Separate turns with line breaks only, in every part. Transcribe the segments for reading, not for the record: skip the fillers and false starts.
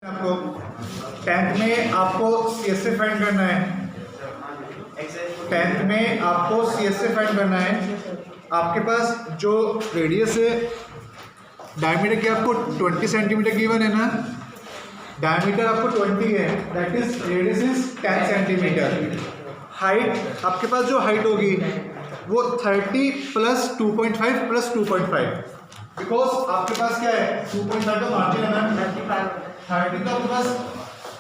आपको 10th में आपको CSA फाइंड करना है। 10th में आपको CSA फाइंड करना है। आपके पास जो रेडियस है डायमीटर की आपको 20 सेंटीमीटर गिवन है ना, डायमीटर आपको 20 है, that is radius is 10 centimetre. Height आपके पास जो हाइट होगी वो 30 प्लस 2.5 प्लस 2.5, बिकॉज आपके पास क्या है 2.5 का मार्जिन है ना, 30 का आपके पास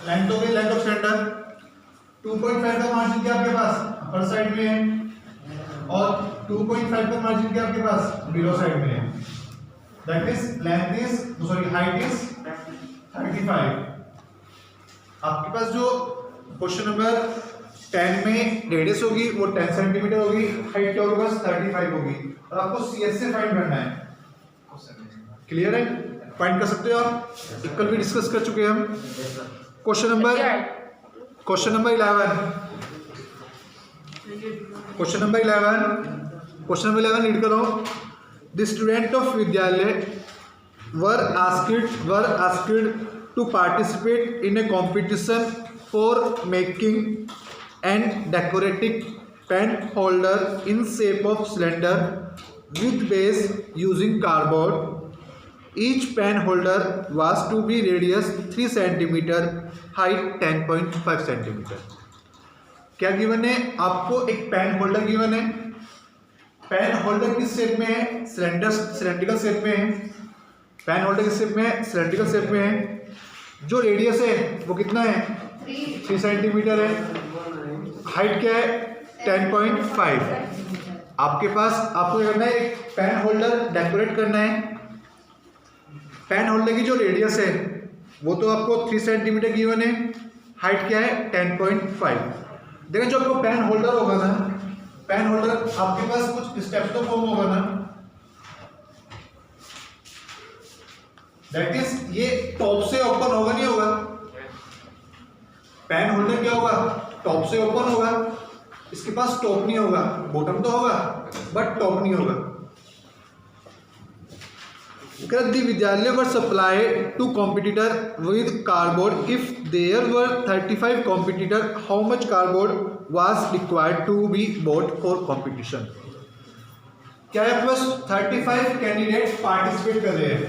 लेंथ हो गई, लेंथ ऑफ सिलेंडर, 2.5 का मार्जिन क्या आपके पास अपर साइड में है और 2.5 का मार्जिन क्या आपके पास बिलो साइड में है, that is length is sorry height is 35। आपके पास जो क्वेश्चन नंबर 10 में रेडियस होगी वो 10 सेंटीमीटर होगी, हाइट क्या होगी बस 35 होगी और आपको CSA फाइंड करना है। क्लियर है? फाइंड कर सकते हो आप, कल भी डिस्कस कर चुके हैं हम। Question number 11, question number 11 read करो। The student of Vidyalaya were asked to participate in a competition for making and decorating pen holder in shape of cylinder with base using cardboard. Each pen holder was to be radius 3 cm, height 10.5 cm. क्या given है आपको? एक pen holder given है। Pen holder किस shape में है? Cylindrical shape में है। पेन होल्डर किस शेप में है? सिलेंड्रिकल शेप में है। जो रेडियस है वो कितना है? 3 सेंटीमीटर है। हाइट क्या है? 10.5। आपके पास आपको करना है एक पेन होल्डर डेकोरेट करना है। पेन होल्डर की जो रेडियस है वो तो आपको 3 सेंटीमीटर गिवन है, हाइट क्या है? 10.5। देखो जो आपको पेन होल्डर होगा ना, पेन होल्डर आपके पास कुछ स्टेप्स तो फॉर्म होगा ना, दैट इज ये टॉप से ओपन होगा नहीं होगा? पेन होल्डर क्या होगा? टॉप से ओपन होगा, इसके पास टॉप नहीं होगा, बॉटम तो होगा बट टॉप नहीं होगा। The vidyalaya were supply to competitor with cardboard. If there were 35 competitor, how much cardboard was required to be bought for competition? क्या है? प्लस 35 कैंडिडेट पार्टिसिपेट कर रहे हैं,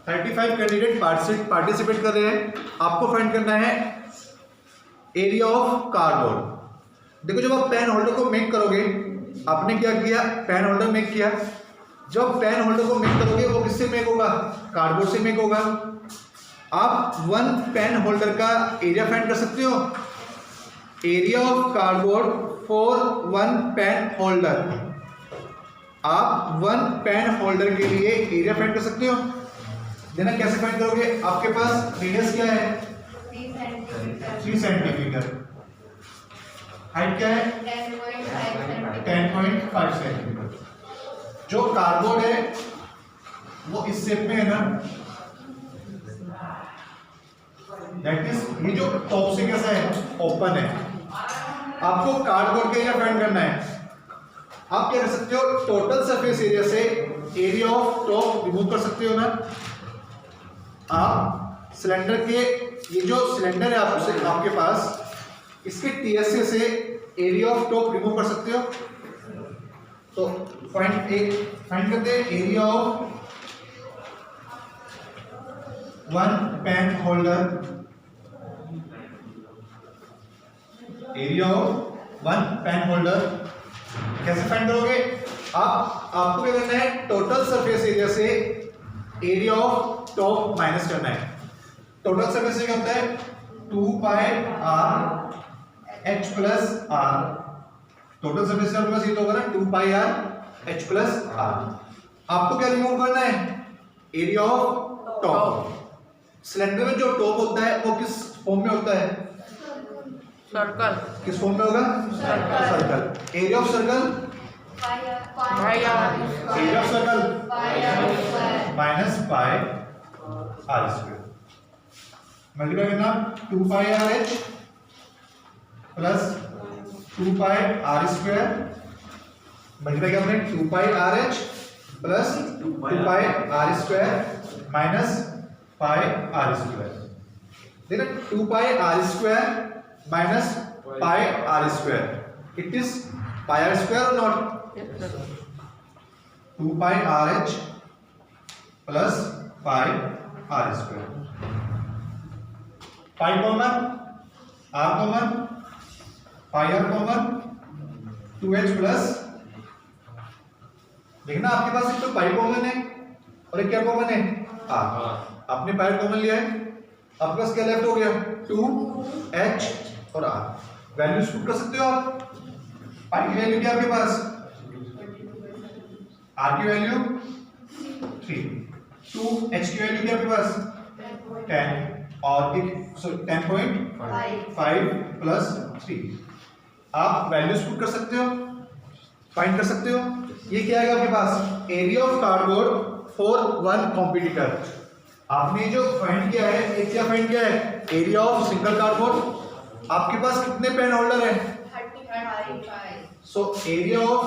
35 कैंडिडेट पार्टिसिपेट कर रहे हैं। आपको फाइंड करना है एरिया ऑफ कार्डबोर्ड। देखो जब आप पेन होल्डर को मेक करोगे, आपने क्या किया? पेन होल्डर मेक किया। जब पेन होल्डर को मेक करोगे वो किससे मेक होगा? कार्डबोर्ड से मेक होगा। आप 1 पेन होल्डर का एरिया फाइंड कर सकते हो। Area of cardboard for 1 pen holder, आप 1 पेन होल्डर के लिए एरिया फाइंड कर सकते हो। देना कैसे फाइंड करोगे? आपके पास रेडियस क्या है? 3 सेंटीमीटर। हाइट क्या है? 10.5 सेंटीमीटर। जो कार्डबोर्ड है वो इस शेप में है ना, दैट इज ये जो टॉप से कैसा है? ओपन है। आपको कार्डबोर्ड का एरिया फाइंड करना है। आप क्या कर सकते हो? टोटल सरफेस एरिया से एरिया ऑफ टॉप रिमूव कर सकते हो ना। आप सिलेंडर के ये जो सिलेंडर है आपके पास, इसके TSA से एरिया ऑफ टॉप रिमूव कर सकते हो। तो फाइंड करते हैं area of 1 pen holder. Area of 1 pen holder कैसे फाइंड करोगे? आपको क्या करना है? टोटल सरफेस एरिया से एरिया ऑफ टॉप माइनस करना है। टोटल सरफेस एरिया होता है 2 pi r h plus r। Total surface area plus ये तो होगा ना 2 pi r h plus r। आपको क्या रिमूव करना है? Area of top. सिलेंडर में जो टॉप होता है वो किस फॉर्म में होता है? सर्कल। किस फॉर्म में होगा? Circle. Area of circle area of circle minus pi r square. Multiply करना 2 pi r h plus 2 pi r square, multiply करना 2 pi r h plus 2 pi r square minus pi r square. देखना 2 pi r square minus pi r square, it is pi r square और not? 2 pi r h plus pi r square, pi common, r common, pi are common, 2h plus, देखना आपके पास एक तो pi common है और एक क्या common है, आर। आपने पाई कॉमन लिया है, आपके पास क्या लेफ्ट हो गया, 2h और आर। वैल्यूज पुट कर सकते हो आप। पाई की वैल्यू क्या आपके पास, आर की वैल्यू 3, 2h की वैल्यू क्या आपके पास 10 और 10.5 प्लस 3। आप वैल्यूज पुट कर सकते हो, फाइंड कर सकते हो। ये क्या आएगा आपके पास, area of cardboard for one competitor. आपने जो फाइंड किया है, एक क्या फाइंड किया है, एरिया ऑफ सिंगल कार्डबोर्ड। आपके पास कितने पेन होल्डर है,
35।
So area of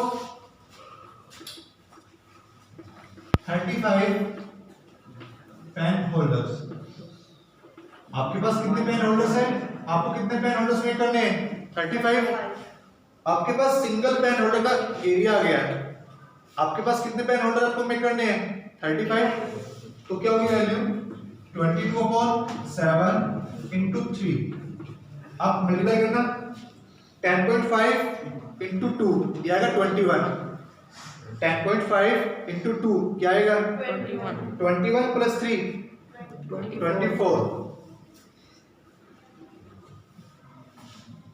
35 pen holders. आपके पास कितने पेन होल्डर्स हैं, आपको कितने पेन होल्डर्स मेक करने हैं, 35। आपके पास सिंगल पेन होल्डर का एरिया आ गया है, आपके पास कितने पेन होल्डर आपको मेक करने हैं, 35। तो क्या होगी वैल्यू, 22/7 इंटू 3। आप मल्टीप्लाई करना, 10.5 इंटू 2 ये आएगा 21, 10.5 इंटू 2 क्या आएगा 21 प्लस 3 24,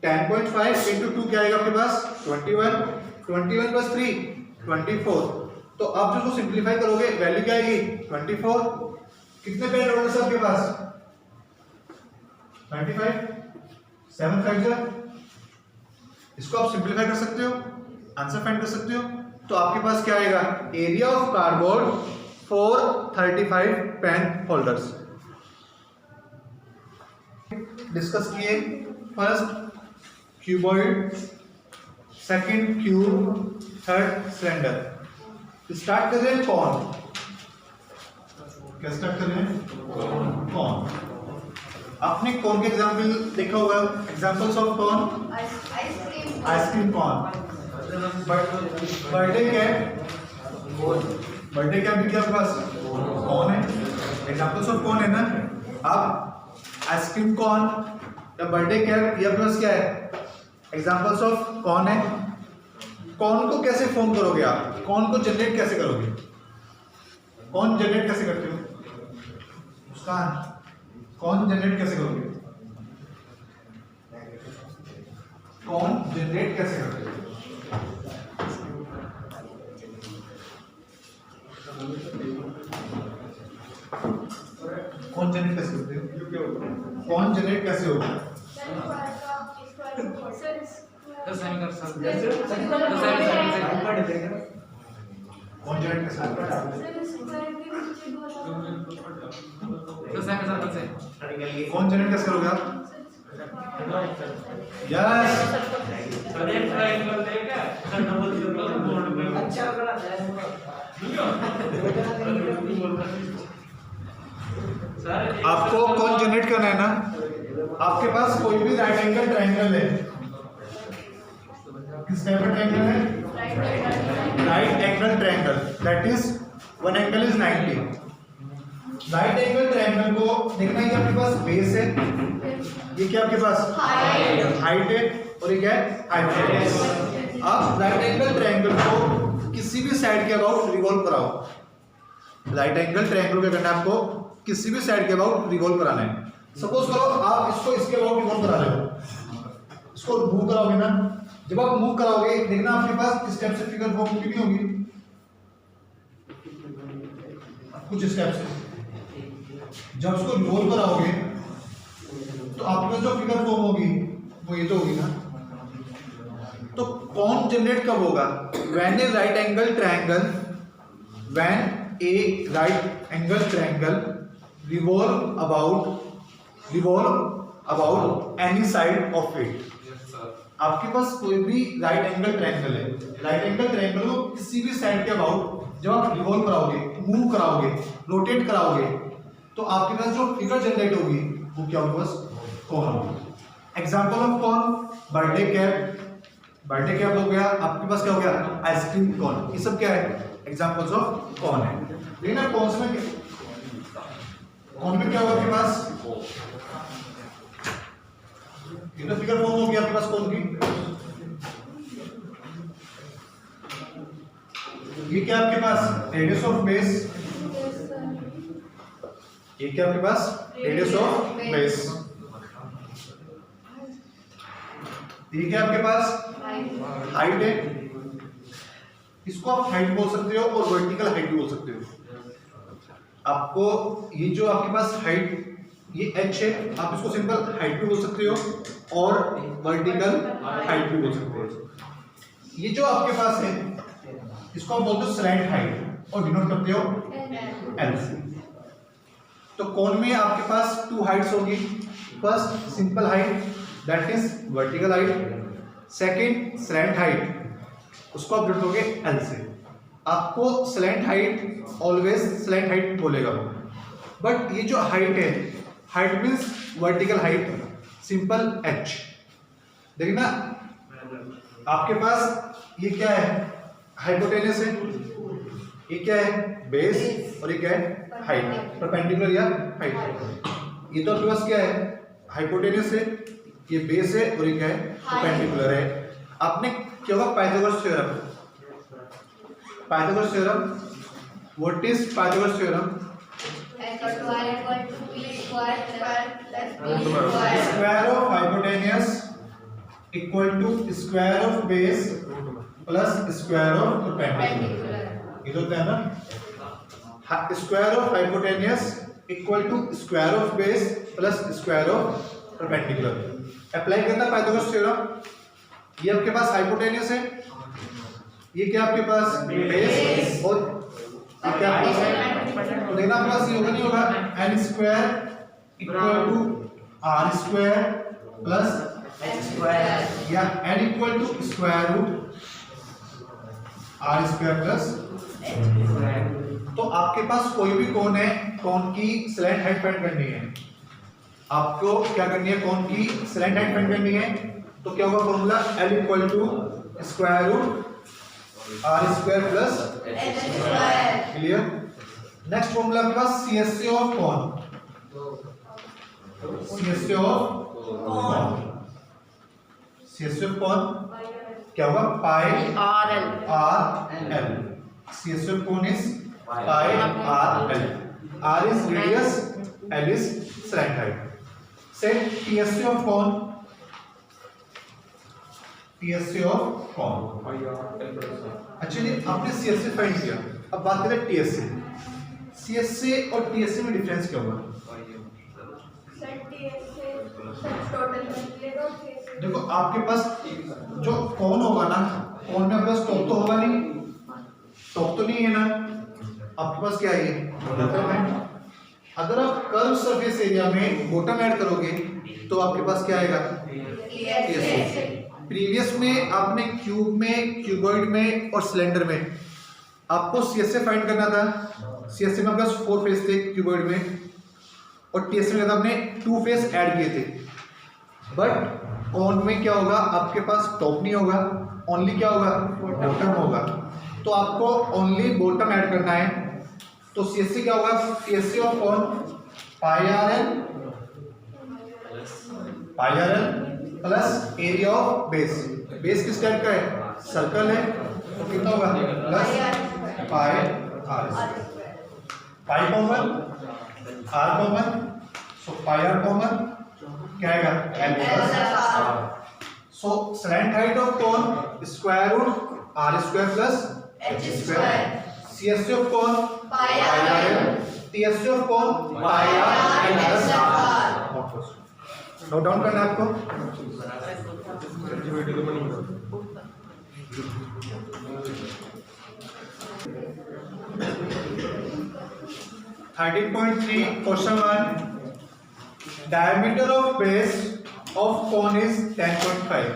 10.5 इंटू 2 क्या आएगा आपके पास 21, 21 प्लस 3 24। तो आप जो सिंप्लीफाई करोगे वैल्यू क्या आएगी 24। कितने पेन होल्डर्स है आपके पास 35, 7 5 जा, इसको आप सिंप्लीफाई कर सकते हो, आंसर फाइंड कर सकते हो। तो आपके पास क्या आएगा, area of cardboard for 35 pen holders. Discuss किए, first cuboid, second cube, third cylinder. Start कर रहे हैं कौन, क्या स्टार्ट कर रहे हैं कौन। आपने कौन के एग्जाम्पल देखा होगा, एग्जाम्पल्स ऑफ कौन, आइसक्रीम कौन, बर्थडे कैप, बर्थडे कैप भी क्या आपके पास कौन है, एग्जाम्पल्स ऑफ कौन है ना। आप आइसक्रीम कौन या बर्थडे कैप ये आपके पास क्या है, एग्जाम्पल्स ऑफ कौन है। कौन को कैसे फॉर्म करोगे आप, कौन को जनरेट कैसे करोगे, कौन जनरेट कैसे करते हो, उसका कौन जनरेट कैसे करोगे, कौन जनरेट कैसे करते हो। कौन जनरेट कैसे करते हो, कौन जनरेट कैसे होगा, कौन जनरेट कैसे कौन जनरेट कैसे करोगे आप, यस आपको कौन जनरेट करना है ना। आपके पास कोई भी राइट एंगल ट्रायंगल है, किस टाइप का ट्रायंगल है, right angle triangle, that is one angle is 90। Right angle triangle को देखना है कि आपके पास बेस है, ये क्या आपके पास हाइट है और ये क्या है हाइट है। आप राइट एंगल ट्रायंगल को किसी भी साइड के अबाउट रिवॉल्व कराओ, राइट एंगल ट्रायंगल क्या करना है आपको, किसी भी साइड के अबाउट रिवॉल्व कराना है। सपोज करो आप इसको इसके अबाउट रिवॉल्व करा रहे हो, इसको मूव कराओगे ना, जब आप मूव कराओगे देखना आपके पास स्टेप से फिगर फॉर्म कितनी होगी, कुछ स्टेप से। जब इसको रिवॉल्व कराओगे तो आपके पास जो फिगर फॉर्म होगी वो ये तो होगी ना। तो कौन जनरेट कब होगा, when A right angle triangle, when A right angle triangle revolve about any side of it। आपके पास कोई भी राइट एंगल ट्रायंगल है, राइट एंगल ट्रायंगल को किसी भी साइड के अबाउट जब आप रिवॉल्व कराओगे, मूव कराओगे, रोटेट कराओगे तो आपके पास जो फिगर जनरेट होगी वो क्या क्या होगा बस कौन होगा। एग्जाम्पल ऑफ कौन, बर्थडे कैप, बर्थडे कैप हो गया, आपके पास क्या हो गया आइसक्रीम कौन, ये सब क्या है एग्जाम्पल्स ऑफ कौन है। लेकिन आप कौन में क्या होगा आपके पास, ये तो फिगर फॉर्म हो गया आपके पास कौन की, ये क्या आपके पास रेडियस ऑफ बेस, ये क्या आपके पास रेडियस ऑफ बेस, ये क्या आपके पास हाइट है, इसको आप हाइट बोल सकते हो और वर्टिकल हाइट भी बोल सकते हो। आपको ये जो आपके पास हाइट ये h है, आप इसको सिंपल हाइट भी बोल सकते हो और वर्टिकल हाइट भी बोल सकते हो। ये जो आपके पास है इसको आप बोलते हो स्लैंट हाइट और डिनोट करते हो L से। तो कोन में आपके पास टू हाइट्स होगी, first simple height that is vertical height, second slant height उसको आप जोड़ोगे L से। आपको slant height always slant height बोलेगा, बट ये जो हाइट है height means vertical height simple h। देखिए ना आपके पास ये क्या है हाइपोटेनस है, ये क्या है बेस और ये क्या है हाइट, परपेंडिकुलर या हाइट। ये तो आपके पास क्या है हाइपोटेनस है, ये बेस है और ये क्या है परपेंडिकुलर है। आपने क्या होगा Pythagoras theorem, Pythagoras theorem, what is Pythagoras theorem, square of hypotenuse equal to square of base plus square of perpendicular. ये तो होता है ना square of hypotenuse equal to square of base plus square of perpendicular. Apply करना Pythagoras theorem. ये आपके पास hypotenuse है, ये क्या आपके पास बेस और ये क्या आपके पास, तो देखना प्लस ये होगा नहीं होगा n square equal to r square plus h square या n equal to square root r square plus h square. तो आपके पास कोई भी कोन है, कोन की स्लैंट हाइट फाइंड करनी है, आपको क्या करनी है कोन की स्लैंट हाइट फाइंड करनी है। तो क्या होगा formula L equal to square root r square plus h square. Clear. Next formula आपके पास CSA of cone, CSA of cone, CSA of cone क्या होगा pi r l, CSA of cone is pi r l, r is radius, l is slant height। Set TSA of cone, TSA of cone। अच्छा जी आपने CSA find किया, अब बात करें TSA। CSA और TSA में डिफरेंस क्या होगा? देखो आपके पास जो कौन होगा ना, कौन में आपके पास टॉप तो होगा नहीं, टॉप तो नहीं है ना, आपके पास क्या है बॉटम है। अगर आप कर्व सरफेस एरिया में बॉटम ऐड करोगे तो आपके पास क्या आएगा प्रीवियस में आपने क्यूब में, क्यूबॉइड में और सिलेंडर में आपको CSA फाइंड करना था। CSA में आपके पास 4 फेस थे क्यूबॉइड में और TSA में आपने 2 फेस ऐड किए थे। बट कौन में क्या होगा आपके पास टॉप नहीं होगा, ओनली क्या होगा बॉटम होगा। तो आपको ओनली बॉटम ऐड करना है। तो CSA क्या होगा TSA ऑफ कौन pi r l plus area of base. Base किस टाइप का है सर्कल है, तो कितना होगा plus pi r, pi common r common, so pi r common क्या आएगा l plus r। So slant height of cone square root r square plus h square. CSA of cone pi r l, TSA of cone pi r l plus r। Note down करना है आपको। 13.3 question 1 diameter of base of cone is 10.5।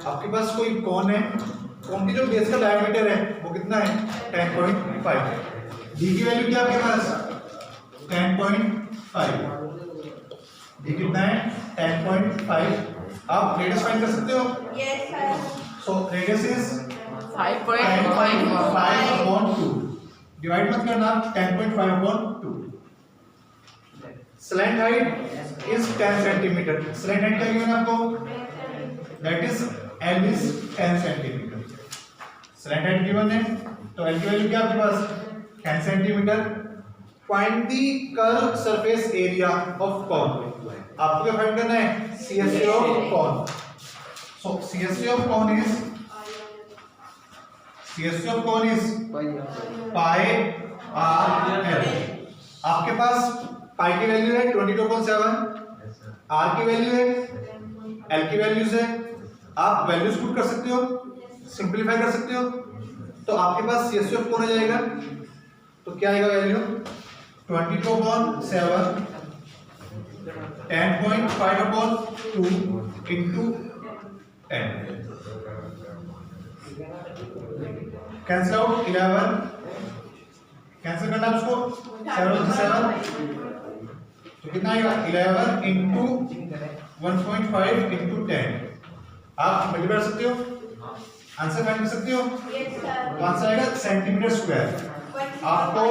आपके पास कोई कोन है, कोन की जो base का diameter है वो कितना है 10.5। डी की वैल्यू क्या आपके पास 10.5। ये कितना है 10.5। आप रेडियस फाइंड कर सकते हो।
Yes, sir.
So radius is
5.5
2। Divide मत करना, 10.5/2। Slant height is 10 centimetre. Slant height क्या गिवन है आपको? That is L is 10 centimetre. Slant height given है, तो L की वैल्यू क्या आपके पास? 10 centimetre. Find the curve surface area of cone. आपको क्या फाइंड करना है? CSA of cone. So CSA of cone is pi r l. आपके पास पाई की वैल्यू है 22.7, आर की वैल्यू है, एल की वैल्यूज है। आप वैल्यूज पुट कर सकते हो, सिंपलीफाई कर सकते हो, तो आपके पास CSA ऑफ कौन आ जाएगा? तो क्या आएगा value? 22.7 10.5/2 into 10। Cancel out 11, cancel करना है उसको, 7 with 7, तो कितना आएगा? 11 into 1.5 into 10। आप मल्टीप्लाई कर सकते हो, आंसर फाइंड कर सकते हो।
Yes, sir.
तो आंसर आएगा सेंटीमीटर स्क्वायर। आपको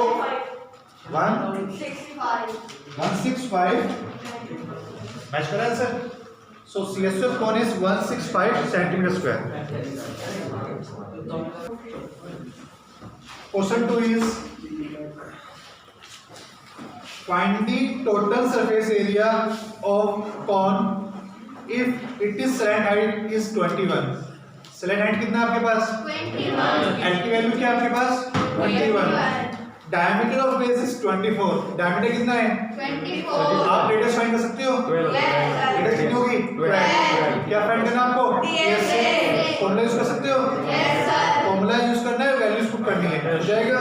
165 मैच करा है sir. So CSA of cone is 165 centimetre square. Question 2 is find the total surface area of cone if it is slant height is 21। Slant height कितना है आपके पास?
21.
L की value क्या है आपके पास? 21। Diameter of base is 24। Diameter कितना है?
24.
आप रेडियस फाइंड कर सकते हो।
Yes,
रेडियस कितनी होगी? 12। क्या फाइंड करना है आपको?
DSA।
फॉर्मूला यूज कर सकते हो।
Yes, sir.
फॉर्मूला यूज करना है, वैल्यूज पुट करनी है, हो जाएगा।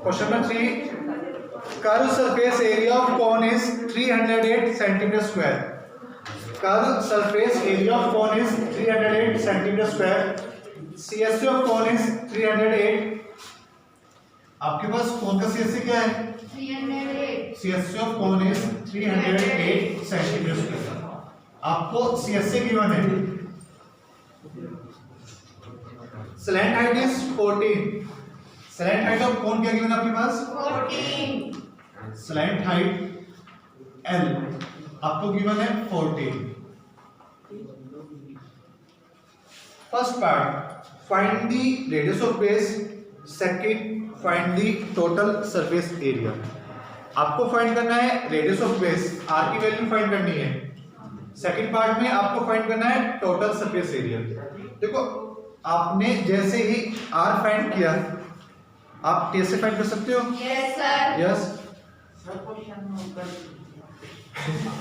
Question number 3 curve surface area of cone is 308 centimetre square. Curve surface area of cone is 308 centimetre square. CSA of cone is 308। आपके पास कौन का CSA क्या है?
308.
CSA of cone is 308 centimetre square. आपको CSA गिवन है। Slant height is 14। Slant height of cone क्या given आपके पास?
14.
स्लैंट हाइट L आपको गिवन है 14। First part find the radius of base. Second find the total surface area. आपको find करना है रेडियस ऑफ बेस, r की वैल्यू फाइंड करनी है। सेकंड पार्ट में आपको फाइंड करना है टोटल सरफेस एरिया। देखो आपने जैसे ही r फाइंड किया, आप t से फाइंड कर सकते हो।
Yes, sir.
यस,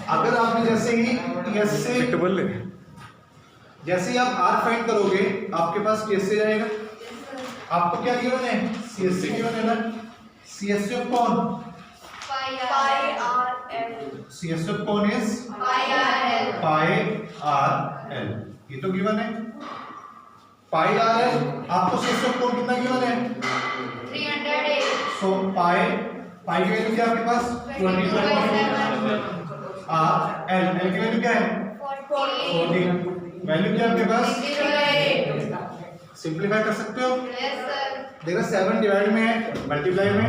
अगर आपने जैसे ही TS से जैसे ही आप r फाइंड करोगे, आपके पास TS से जाएगा। आपको क्या गिवन है? CSA गिवन है ना। CSA ऑफ कौन?
Pi RL.
CSA ऑफ कौन is
Pi RL.
Pi r L. ये तो गिवन है पाई आर एल। आपको CSA ऑफ कौन कितना गिवन है?
308.
सो पाई की वैल्यू क्या है आपके पास? 22/7। आर एल की वैल्यू क्या है? 14। वैल्यू क्या है आपके पास?
08.
सिंपलीफाई कर सकते हो।
Yes, sir.
देखो 7 डिवाइड में है, मल्टीप्लाई में,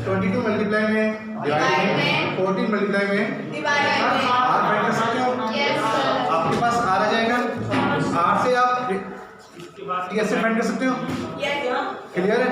22 मल्टीप्लाई में, डिवाइड में, 14 मल्टीप्लाई में,
Divide में.
आर फाइंड कर सकते हो।
Yes, sir.
आपके पास आर आ जाएगा। आर से आप TS से फाइंड कर सकते हो।
Yes, sir.
क्लियर है?